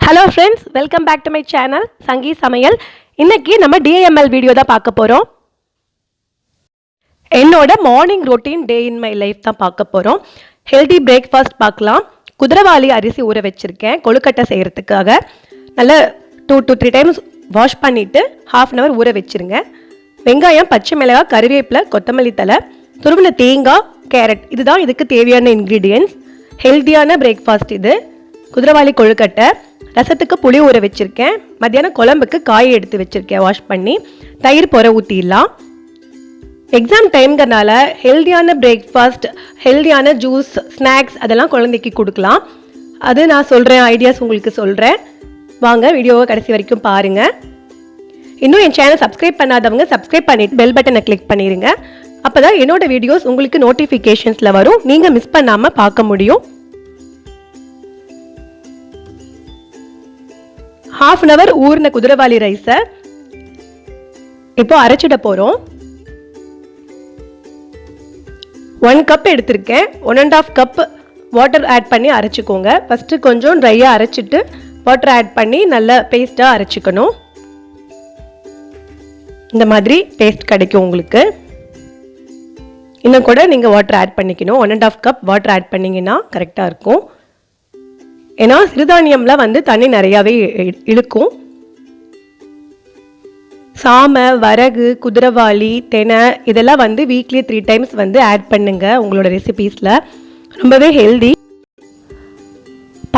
Hello friends, welcome back to my channel Sangi Samayal. இன்னைக்கு நம்ம DIML video தான் பார்க்க போகிறோம். என்னோட morning routine day in my life தான் பார்க்க போகிறோம். ஹெல்தி பிரேக்ஃபாஸ்ட் பார்க்கலாம். குதிரைவாலி அரிசி ஊற வச்சுருக்கேன் கொழுக்கட்டை செய்கிறதுக்காக. நல்லா 2 to 3 டைம்ஸ் வாஷ் பண்ணிவிட்டு ½ அன் ஹவர் ஊற வச்சுருங்க. வெங்காயம், பச்சை மிளகாய், கருவேப்பிலை, கொத்தமல்லி தழை, துருவின தேங்காய், கேரட், இதுதான் இதுக்கு தேவையான இன்க்ரீடியன்ட்ஸ். ஹெல்த்தியான பிரேக்ஃபாஸ்ட் இது. குதிரைவாலி கொழுக்கட்டை. ரசத்துக்கு புளி ஊற வச்சுருக்கேன். மத்தியானம் குழம்புக்கு காய் எடுத்து வச்சுருக்கேன் வாஷ் பண்ணி. தயிர் பொற ஊற்றிடலாம். எக்ஸாம் டைம்கிறனால ஹெல்த்தியான பிரேக்ஃபாஸ்ட், ஹெல்த்தியான ஜூஸ், ஸ்நாக்ஸ் அதெல்லாம் குழந்தைக்கு கொடுக்கலாம். அது நான் சொல்கிறேன், ஐடியாஸ் உங்களுக்கு சொல்கிறேன். வாங்க வீடியோவை கடைசி வரைக்கும் பாருங்கள். இன்னும் என் சேனல் சப்ஸ்கிரைப் பண்ணாதவங்க சப்ஸ்கிரைப் பண்ணிவிட்டு பெல் பட்டனை கிளிக் பண்ணிடுங்க. அப்போ தான் என்னோடய வீடியோஸ் உங்களுக்கு நோட்டிஃபிகேஷன்ஸில் வரும். நீங்கள் மிஸ் பண்ணாமல் பார்க்க முடியும். ½ அன் ஹவர் ஊறின குதிரைவாலி ரைஸை இப்போ அரைச்சிட போகிறோம். 1 கப் எடுத்திருக்கேன். 1½ கப் வாட்டர் ஆட் பண்ணி அரைச்சிக்கோங்க. ஃபஸ்ட்டு கொஞ்சம் ட்ரையாக அரைச்சிட்டு வாட்டர் ஆட் பண்ணி நல்லா பேஸ்ட்டாக அரைச்சிக்கணும். இந்த மாதிரி பேஸ்ட் கிடைக்கும் உங்களுக்கு. இன்னும் கூட நீங்கள் வாட்டர் ஆட் பண்ணிக்கணும். 1½ கப் வாட்டர் ஆட் பண்ணிங்கன்னா கரெக்டாக இருக்கும். ஏன்னா சிறுதானியம்லாம் வந்து தண்ணி நிறையாவே இழுக்கும். சாமை, வரகு, குதிரைவாலி, தெனை இதெல்லாம் வந்து வீக்லி 3 டைம்ஸ் வந்து ஆட் பண்ணுங்க உங்களோட ரெசிபீஸில். ரொம்பவே ஹெல்தி.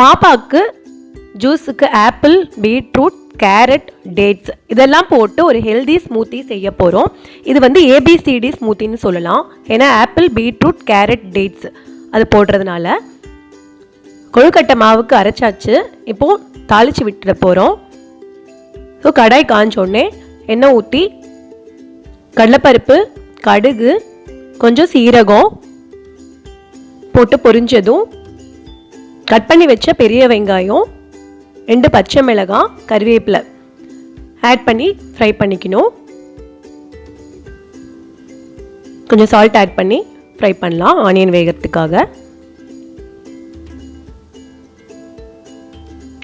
பாப்பாவுக்கு ஜூஸுக்கு ஆப்பிள், பீட்ரூட், கேரட், டேட்ஸ் இதெல்லாம் போட்டு ஒரு ஹெல்தி ஸ்மூத்தி செய்ய போகிறோம். இது வந்து ABCD ஸ்மூத்தின்னு சொல்லலாம். ஏன்னா ஆப்பிள், பீட்ரூட், கேரட், டேட்ஸ் அது போடுறதுனால. கொழுக்கட்டை மாவுக்கு அரைச்சாச்சு. இப்போது தாளித்து விட்டுட போகிறோம். ஸோ கடாய் காஞ்சோடனே எண்ணெய் ஊற்றி கடலைப்பருப்பு, கடுகு, கொஞ்சம் சீரகம் போட்டு பொரிஞ்சதும் கட் பண்ணி வச்ச பெரிய வெங்காயம், 2 பச்சை மிளகாய், கருவேப்பிலை ஆட் பண்ணி ஃப்ரை பண்ணிக்கணும். கொஞ்சம் சால்ட் ஆட் பண்ணி ஃப்ரை பண்ணலாம் ஆனியன் வேகிறதுக்காக.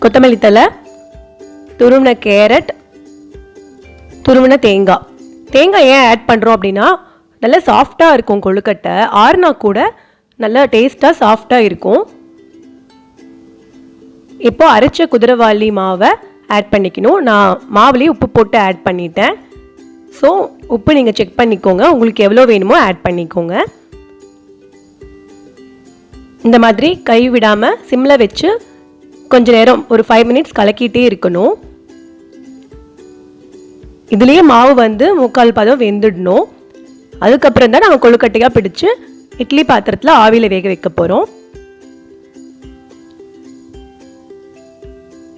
கொத்தமல்லி தழை, துருவின கேரட், துருவின தேங்காய். தேங்காய் ஏன் ஆட் பண்ணுறோம் அப்படின்னா நல்லா சாஃப்டாக இருக்கும் கொழுக்கட்டை. ஆறுனா கூட நல்லா டேஸ்ட்டாக சாஃப்டாக இருக்கும். இப்போ அரைச்ச குதிரைவாலி மாவை ஆட் பண்ணிக்கணும். நான் மாவுலேயே உப்பு போட்டு ஆட் பண்ணிட்டேன். ஸோ உப்பு நீங்கள் செக் பண்ணிக்கோங்க. உங்களுக்கு எவ்வளோ வேணுமோ ஆட் பண்ணிக்கோங்க. இந்த மாதிரி கை விடாமல் சிம்மில் வச்சு கொஞ்ச நேரம் ஒரு 5 மினிட்ஸ் கலக்கிட்டே இருக்கணும். இதுலேயே மாவு வந்து 3/4 பதம் வெந்துடணும். அதுக்கப்புறம் தான் நாங்கள் கொழுக்கட்டையாக பிடிச்சு இட்லி பாத்திரத்தில் ஆவியில் வேக வைக்க போகிறோம்.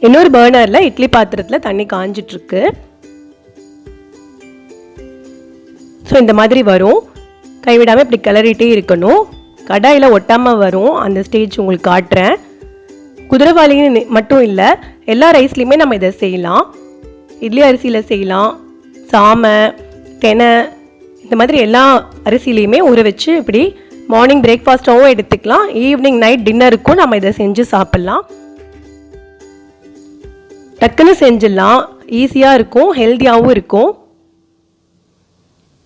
இன்னொரு பர்னரில் இட்லி பாத்திரத்தில் தண்ணி காஞ்சிட்ருக்கு. ஸோ இந்த மாதிரி வரும். கைவிடாமல் இப்படி கிளறிட்டே இருக்கணும். கடாயில் ஒட்டாமல் வரும். அந்த ஸ்டேஜ் உங்களுக்கு காட்டுறேன். குதிரைவாலின்னு மட்டும் இல்லை, எல்லா ரைஸ்லையுமே நம்ம இதை செய்யலாம். இட்லி அரிசியில் செய்யலாம், சாமை, தெனை இந்த மாதிரி எல்லா அரிசிலையுமே ஊற வச்சு இப்படி மார்னிங் பிரேக்ஃபாஸ்ட்டாகவும் எடுத்துக்கலாம். ஈவினிங் நைட் டின்னருக்கும் நம்ம இதை செஞ்சு சாப்பிட்லாம். டக்குன்னு செஞ்சிடலாம். ஈஸியாக இருக்கும், ஹெல்த்தியாகவும் இருக்கும்.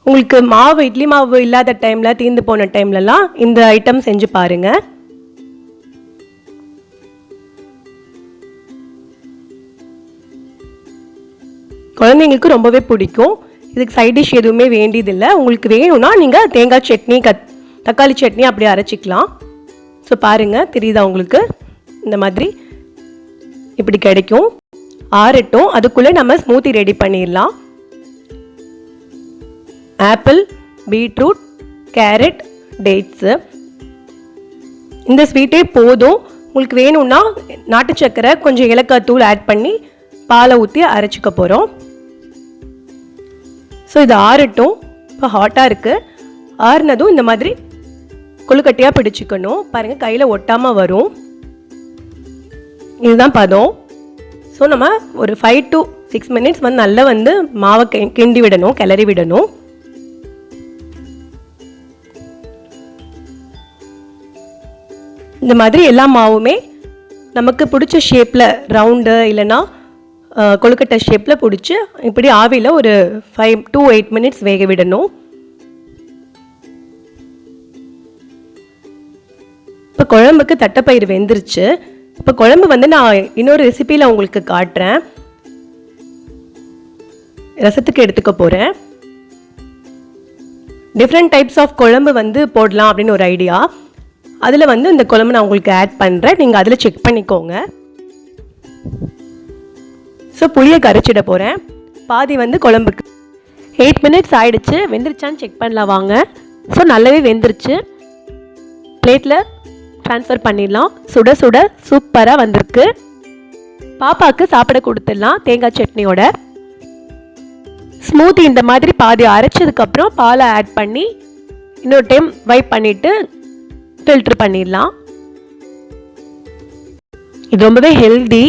உங்களுக்கு மாவு, இட்லி மாவு இல்லாத டைமில், தீர்ந்து போன டைம்லலாம் இந்த ஐட்டம் செஞ்சு பாருங்கள். குழந்தைங்களுக்கு ரொம்பவே பிடிக்கும். இதுக்கு சைட் டிஷ் எதுவுமே வேண்டியதில்லை. உங்களுக்கு வேணும்னா நீங்கள் தேங்காய் சட்னி, தக்காளி சட்னி அப்படி அரைச்சிக்கலாம். ஸோ பாருங்கள், தெரியுதா உங்களுக்கு? இந்த மாதிரி இப்படி கிடைக்கும். ஆறட்டும். அதுக்குள்ளே நம்ம ஸ்மூத்தி ரெடி பண்ணிடலாம். ஆப்பிள், பீட்ரூட், கேரட், டேட்ஸு இந்த ஸ்வீட்டே போதும். உங்களுக்கு வேணும்னா நாட்டு சக்கரை, கொஞ்சம் ஏலக்காய் தூள் ஆட் பண்ணி பாலை ஊற்றி அரைச்சிக்க போகிறோம். ஸோ இது ஆறட்டும். இப்போ ஹாட்டாக இருக்குது. ஆறுனதும் இந்த மாதிரி கொழுக்கட்டையாக பிடிச்சிக்கணும். பாருங்கள், கையில் ஒட்டாமல் வரும். இதுதான் பதம். ஸோ நம்ம ஒரு 5 to 6 மினிட்ஸ் வந்து நல்லா வந்து மாவை கிண்டி விடணும், கிளறி விடணும். இந்த மாதிரி எல்லா மாவுமே நமக்கு பிடிச்ச ஷேப்பில் ரவுண்டு இல்லைன்னா கொழுக்கட்டை ஷேப்பில் பிடிச்சி இப்படி ஆவியில் ஒரு 5 to 8 minutes வேக விடணும். இப்போ குழம்புக்கு தட்டைப்பயிறு வெந்துருச்சு. இப்போ குழம்பு வந்து நான் இன்னொரு ரெசிபியில் உங்களுக்கு காட்டுறேன். ரசத்துக்கு எடுத்துக்க போகிறேன். டிஃப்ரெண்ட் டைப்ஸ் ஆஃப் குழம்பு வந்து போடலாம் அப்படின்னு ஒரு ஐடியா. அதில் வந்து இந்த குழம்பு நான் உங்களுக்கு ஆட் பண்ணுறேன். நீங்கள் அதில் செக் பண்ணிக்கோங்க. ஸோ புளியை கரைச்சிட போகிறேன். பாதி வந்து குழம்புக்கு 8 minutes ஆகிடுச்சு. வெந்துருச்சான்னு செக் பண்ணலாம் வாங்க. ஸோ நல்லாவே வெந்துருச்சு. பிளேட்டில் ட்ரான்ஸ்ஃபர் பண்ணிடலாம். சுட சுட சூப்பராக வந்திருக்கு. பாப்பாவுக்கு சாப்பிட கொடுத்துடலாம் தேங்காய் சட்னியோட. ஸ்மூத்தி இந்த மாதிரி பாதி அரைச்சதுக்கப்புறம் பாலை ஆட் பண்ணி இன்னொரு டைம் வைப் பண்ணிவிட்டு ஃபில்ட்ரு பண்ணிடலாம். இது ரொம்பவே ஹெல்தி.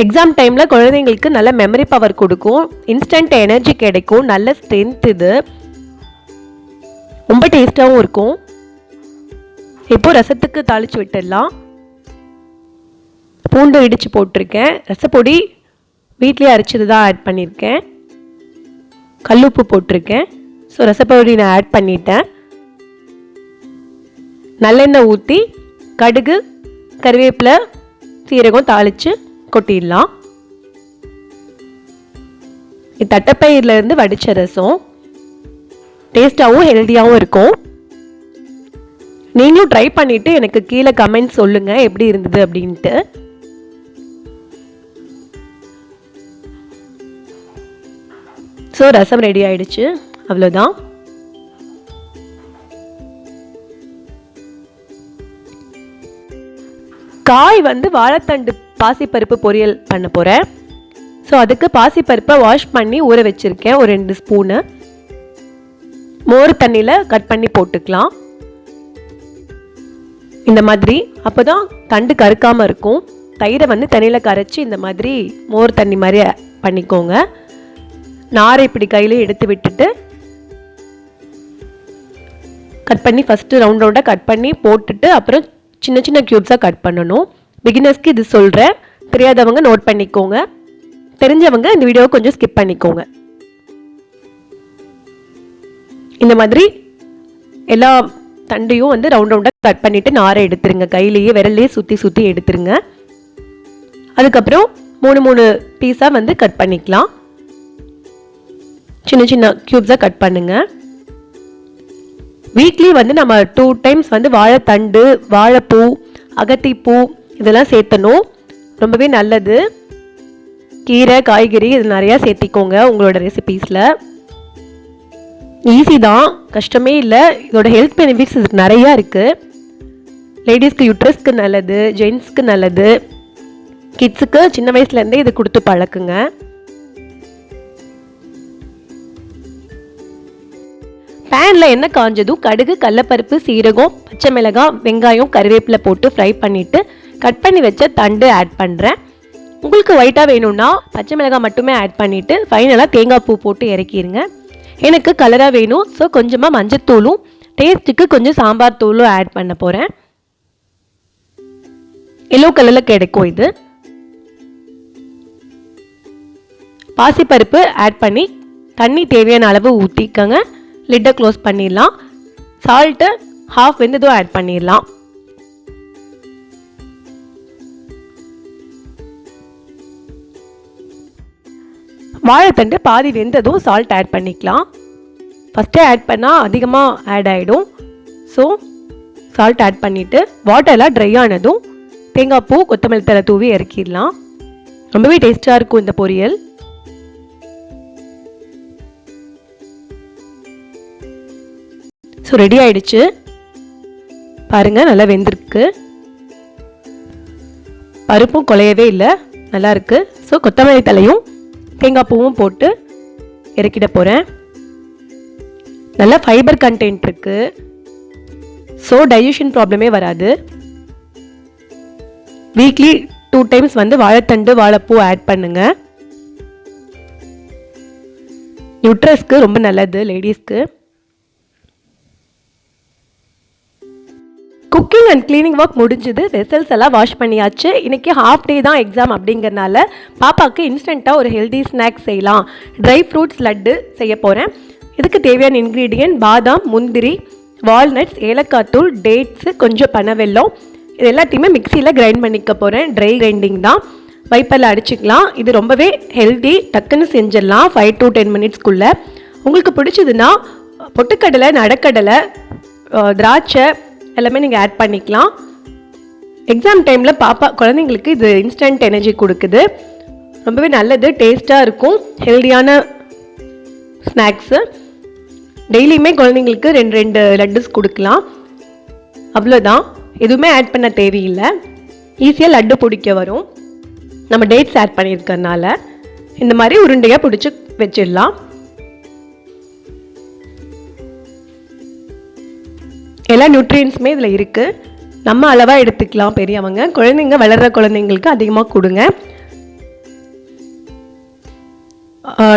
எக்ஸாம் டைமில் குழந்தைங்களுக்கு நல்ல மெமரி பவர் கொடுக்கும், இன்ஸ்டன்ட் எனர்ஜி கிடைக்கும், நல்ல ஸ்ட்ரென்த். இது ரொம்ப டேஸ்ட்டாகவும் இருக்கும். இப்போ ரசத்துக்கு தாளித்து விட்டுடலாம். பூண்டு இடித்து போட்டிருக்கேன். ரசப்பொடி வீட்லேயே அரைச்சது தான் ஆட் பண்ணியிருக்கேன். கல்லுப்பு போட்டிருக்கேன். ஸோ ரசப்பொடி நான் ஆட் பண்ணிட்டேன். நல்லெண்ணெய் ஊற்றி கடுகு கருவேப்பிலை சீரகம் தாளித்து கொட்டிடலாம். இது தட்டைப்பயிரிலேருந்து வடித்த ரசம். டேஸ்டாகவும் ஹெல்த்தியாகவும் இருக்கும். நீங்களும் ட்ரை பண்ணிவிட்டு எனக்கு கீழே கமெண்ட் சொல்லுங்கள் எப்படி இருந்தது அப்படின்ட்டு. ஸோ ரசம் ரெடி ஆயிடுச்சு. அவ்வளோதான். காய் வந்து வாழைத்தண்டு பாசிப்பருப்பு பொரியல் பண்ண போகிறேன். ஸோ அதுக்கு பாசிப்பருப்பை வாஷ் பண்ணி ஊற வச்சுருக்கேன். ஒரு 2 ஸ்பூனு மோர் தண்ணியில் கட் பண்ணி போட்டுக்கலாம். இந்த மாதிரி அப்போ தான் தண்டு கருக்காமல் இருக்கும். தயிரை வந்து தண்ணியில் கரைச்சி இந்த மாதிரி மோர் தண்ணி மாதிரி பண்ணிக்கோங்க. நாரை இப்படி கையில் எடுத்து விட்டுட்டு கட் பண்ணி ஃபஸ்ட்டு ரவுண்டாக கட் பண்ணி போட்டுட்டு அப்புறம் சின்ன சின்ன க்யூப்ஸாக கட் பண்ணணும். பிகினர்ஸ்க்கு இது சொல்கிறேன், தெரியாதவங்க நோட் பண்ணிக்கோங்க, தெரிஞ்சவங்க இந்த வீடியோவை கொஞ்சம் ஸ்கிப் பண்ணிக்கோங்க. இந்த மாதிரி எல்லா தண்டையும் வந்து ரவுண்டாக கட் பண்ணிவிட்டு நாரை எடுத்துருங்க. கையிலேயே விரல்லையே சுற்றி சுற்றி எடுத்துருங்க. அதுக்கப்புறம் 3 பீஸாக வந்து கட் பண்ணிக்கலாம். சின்ன சின்ன க்யூப்ஸாக கட் பண்ணுங்க. வீக்லி வந்து நம்ம 2 times வந்து வாழைத்தண்டு, வாழைப்பூ, அகத்திப்பூ இதெல்லாம் சேர்த்தணும். ரொம்பவே நல்லது. கீரை காய்கறி இது நிறையா சேர்த்திக்கோங்க உங்களோட ரெசிபீஸில். ஈஸி தான், கஷ்டமே இல்லை. இதோட ஹெல்த் பெனிஃபிட்ஸ் இதுக்கு நிறையா இருக்குது. லேடிஸ்க்கு யூட்ரஸ்க்கு நல்லது, ஜென்ஸ்க்கு நல்லது, கிட்ஸுக்கு சின்ன வயசுலேருந்தே இது கொடுத்து பழக்குங்க. பேனில் எண்ணெய் காஞ்சதும் கடுகு கடலப்பருப்பு சீரகம் பச்சை மிளகாய் வெங்காயம் கருவேப்பிலை போட்டு ஃப்ரை பண்ணிவிட்டு கட் பண்ணி வச்ச தண்டு ஆட் பண்ணுறேன். உங்களுக்கு ஒயிட்டாக வேணும்னா பச்சை மிளகாய் மட்டுமே ஆட் பண்ணிவிட்டு ஃபைனலாக தேங்காய் பூ போட்டு இறக்கிடுங்க. எனக்கு கலராக வேணும், ஸோ கொஞ்சமாக மஞ்சத்தூளும் டேஸ்ட்டுக்கு கொஞ்சம் சாம்பார் தூளும் ஆட் பண்ண போகிறேன். எல்லோ கலரில் கிடைக்கும் இது. பாசிப்பருப்பு ஆட் பண்ணி தண்ணி தேவையான அளவு ஊற்றிக்கங்க. லிட்டை க்ளோஸ் பண்ணிடலாம். சால்ட்டு ஹாஃப் வெந்ததும் ஆட் பண்ணிடலாம். வாழைத்தண்டு பாதி வெந்ததும் சால்ட் ஆட் பண்ணிக்கலாம். ஃபஸ்ட்டே ஆட் பண்ணால் அதிகமாக ஆட் ஆகிடும். ஸோ சால்ட் ஆட் பண்ணிவிட்டு வாட்டர்லாம் ட்ரை ஆனதும் தேங்காய் பூ கொத்தமல்லி தழை தூவி இறக்கிடலாம். ரொம்பவே டேஸ்ட்டாக இருக்கும் இந்த பொரியல். ஸோ ரெடி ஆயிடுச்சு. பாருங்கள், நல்லா வெந்திருக்கு. பருப்பும் குலையவே இல்லை, நல்லா இருக்கு. ஸோ கொத்தமல்லி தலையும் தேங்காய் பூவும் போட்டு இறக்கிட போகிறேன். நல்லா ஃபைபர் கண்டென்ட் இருக்குது. ஸோ டைஜஷன் ப்ராப்ளமே வராது. வீக்லி 2 times வந்து வாழைத்தண்டு வாழைப்பூ ஆட் பண்ணுங்க. யூட்ரஸ்க்கு ரொம்ப நல்லது லேடிஸ்க்கு. குக்கிங் அண்ட் க்ளீனிங் ஒர்க் முடிஞ்சுது. வெசல்ஸ் எல்லாம் வாஷ் பண்ணியாச்சு. இன்றைக்கி ஹாஃப் டே தான் எக்ஸாம் அப்படிங்கிறனால பாப்பாவுக்கு இன்ஸ்டண்ட்டாக ஒரு ஹெல்தி ஸ்நாக்ஸ் செய்யலாம். ட்ரை ஃப்ரூட்ஸ் லட்டு செய்ய போகிறேன். இதுக்கு தேவையான இன்க்ரீடியன்ட் பாதாம், முந்திரி, வால்நட்ஸ், ஏலக்காய் தூள், டேட்ஸு, கொஞ்சம் பனவெல்லம். இது எல்லாத்தையுமே மிக்சியில் கிரைண்ட் பண்ணிக்க போகிறேன். ட்ரை கிரைண்டிங் தான், வைப்பரில் அடிச்சுக்கலாம். இது ரொம்பவே ஹெல்தி, டக்குன்னு செஞ்சிடலாம் 5 to 10 மினிட்ஸ்க்குள்ளே. உங்களுக்கு பிடிச்சதுன்னா பொட்டுக்கடலை, நடக்கடலை, திராட்சை எல்லாமே நீங்கள் ஆட் பண்ணிக்கலாம். எக்ஸாம் டைமில் குழந்தைங்களுக்கு இது இன்ஸ்டன்ட் எனர்ஜி கொடுக்குது. ரொம்பவே நல்லது, டேஸ்ட்டாக இருக்கும், ஹெல்தியான ஸ்நாக்ஸு. டெய்லியுமே குழந்தைங்களுக்கு 2 லட்டுஸ் கொடுக்கலாம். அவ்வளோதான், எதுவுமே ஆட் பண்ண தேவையில்லை. ஈஸியாக லட்டு பிடிக்க வரும். நம்ம டேட்ஸ் ஆட் பண்ணியிருக்கறனால இந்த மாதிரி உருண்டையாக பிடிச்சி வச்சிடலாம். எல்லா நியூட்ரியன்ஸுமே இதில் இருக்குது. நம்ம அளவாக எடுத்துக்கலாம். பெரியவங்க, குழந்தைங்க, வளர்கிற குழந்தைங்களுக்கு அதிகமாக கொடுங்க.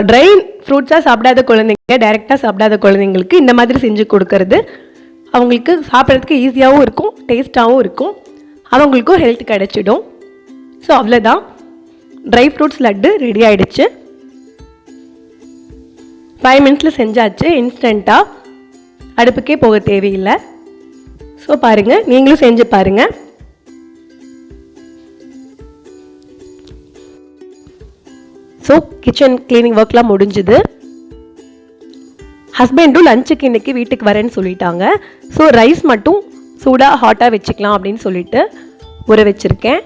ட்ரை ஃப்ரூட்ஸாக சாப்பிடாத குழந்தைங்க, டைரெக்டாக சாப்பிடாத குழந்தைங்களுக்கு இந்த மாதிரி செஞ்சு கொடுக்கறது அவங்களுக்கு சாப்பிட்றதுக்கு ஈஸியாகவும் இருக்கும், டேஸ்ட்டாகவும் இருக்கும், அவங்களுக்கும் ஹெல்த் கிடச்சிடும். ஸோ அவ்வளோதான், ட்ரை ஃப்ரூட்ஸ் லட்டு ரெடி ஆகிடுச்சு. 5 மினிட்ஸில் செஞ்சாச்சு. இன்ஸ்டண்ட்டாக, அடுப்புக்கே போக தேவையில்லை. ஸோ பாருங்கள், நீங்களும் செஞ்சு பாருங்கள். ஸோ கிச்சன் க்ளீனிங் ஒர்க்லாம் முடிஞ்சுது. ஹஸ்பண்டும் லஞ்சுக்கு இன்றைக்கி வீட்டுக்கு வரேன்னு சொல்லிட்டாங்க. ஸோ ரைஸ் மட்டும் சூடாக ஹாட்டாக வச்சுக்கலாம் அப்படின்னு சொல்லிட்டு ஊற வச்சுருக்கேன்.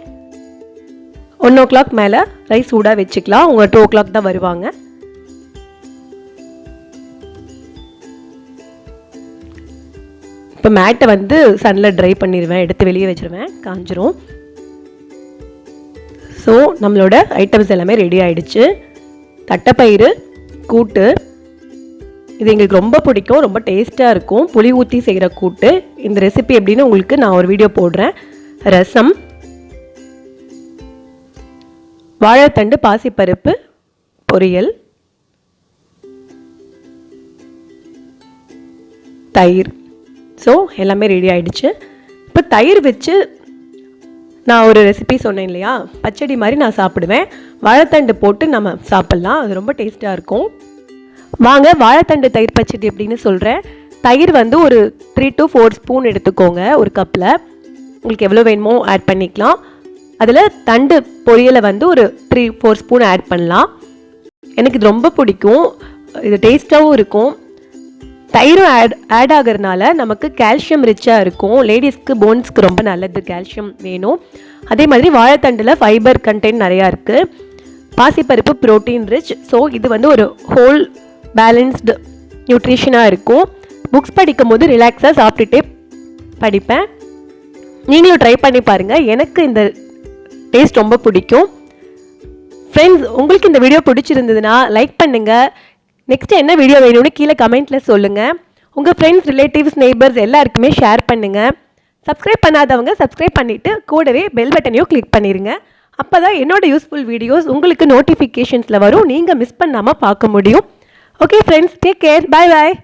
1 o'clock மேலே ரைஸ் சூடாக வச்சுக்கலாம். அவங்க 2 o'clock தான் வருவாங்க. இப்போ மேட்டை வந்து சன்னில் ட்ரை பண்ணிடுவேன், எடுத்து வெளியே வச்சுருவேன், காஞ்சிரும். ஸோ நம்மளோட ஐட்டம்ஸ் எல்லாமே ரெடி ஆகிடுச்சு. தட்டைப்பயிறு கூட்டு, இது எங்களுக்கு ரொம்ப பிடிக்கும், ரொம்ப டேஸ்ட்டாக இருக்கும். புளி ஊற்றி செய்கிற கூட்டு. இந்த ரெசிபி எப்படின்னு உங்களுக்கு நான் ஒரு வீடியோ போடுறேன். ரசம், வாழைத்தண்டு, பாசிப்பருப்பு பொரியல், தயிர். ஸோ எல்லாமே ரெடி ஆகிடுச்சு. இப்போ தயிர் வச்சு நான் ஒரு ரெசிபி சொன்னேன் இல்லையா, பச்சடி மாதிரி நான் சாப்பிடுவேன். வாழைத்தண்டு போட்டு நம்ம சாப்பிட்லாம், அது ரொம்ப டேஸ்ட்டாக இருக்கும். வாங்க வாழைத்தண்டு தயிர் பச்சடி எப்படின்னு சொல்கிறேன். தயிர் வந்து ஒரு 3 to 4 ஸ்பூன் எடுத்துக்கோங்க. ஒரு கப்பில் உங்களுக்கு எவ்வளோ வேணுமோ ஆட் பண்ணிக்கலாம். அதில் தண்டு பொரியலை வந்து ஒரு 3-4 ஸ்பூன் ஆட் பண்ணலாம். எனக்கு இது ரொம்ப பிடிக்கும், இது டேஸ்ட்டாகவும் இருக்கும். தயிரும் ஆட் ஆகிறதுனால நமக்கு கால்சியம் ரிச்சாக இருக்கும். லேடிஸ்க்கு போன்ஸ்க்கு ரொம்ப நல்லது, கால்சியம் வேணும். அதே மாதிரி வாழைத்தண்டில் ஃபைபர் கண்டென்ட் நிறையா இருக்குது. பாசிப்பருப்பு ப்ரோட்டீன் ரிச். ஸோ இது வந்து ஒரு ஹோல் பேலன்ஸ்டு நியூட்ரிஷனாக இருக்கும். புக்ஸ் படிக்கும் போது ரிலாக்ஸாக சாப்பிட்டுட்டே படிப்பேன். நீங்களும் ட்ரை பண்ணி பாருங்கள், எனக்கு இந்த டேஸ்ட் ரொம்ப பிடிக்கும். ஃப்ரெண்ட்ஸ், உங்களுக்கு இந்த வீடியோ பிடிச்சிருந்ததுன்னா லைக் பண்ணுங்கள். நெக்ஸ்ட்டு என்ன வீடியோ வேணும்னு கீழே கமெண்ட்டில் சொல்லுங்கள். உங்கள் ஃப்ரெண்ட்ஸ், ரிலேட்டிவ்ஸ், நெய்பர்ஸ் எல்லாருக்குமே ஷேர் பண்ணுங்கள். சப்ஸ்கிரைப் பண்ணாதவங்க சப்ஸ்கிரைப் பண்ணிவிட்டு கூடவே பெல் பட்டனையும் கிளிக் பண்ணிடுங்க. அப்போ தான் என்னோடய யூஸ்ஃபுல் வீடியோஸ் உங்களுக்கு நோட்டிஃபிகேஷன்ஸில் வரும், நீங்கள் மிஸ் பண்ணாமல் பார்க்க முடியும். ஓகே ஃப்ரெண்ட்ஸ், டேக் கேர், பாய் பாய்.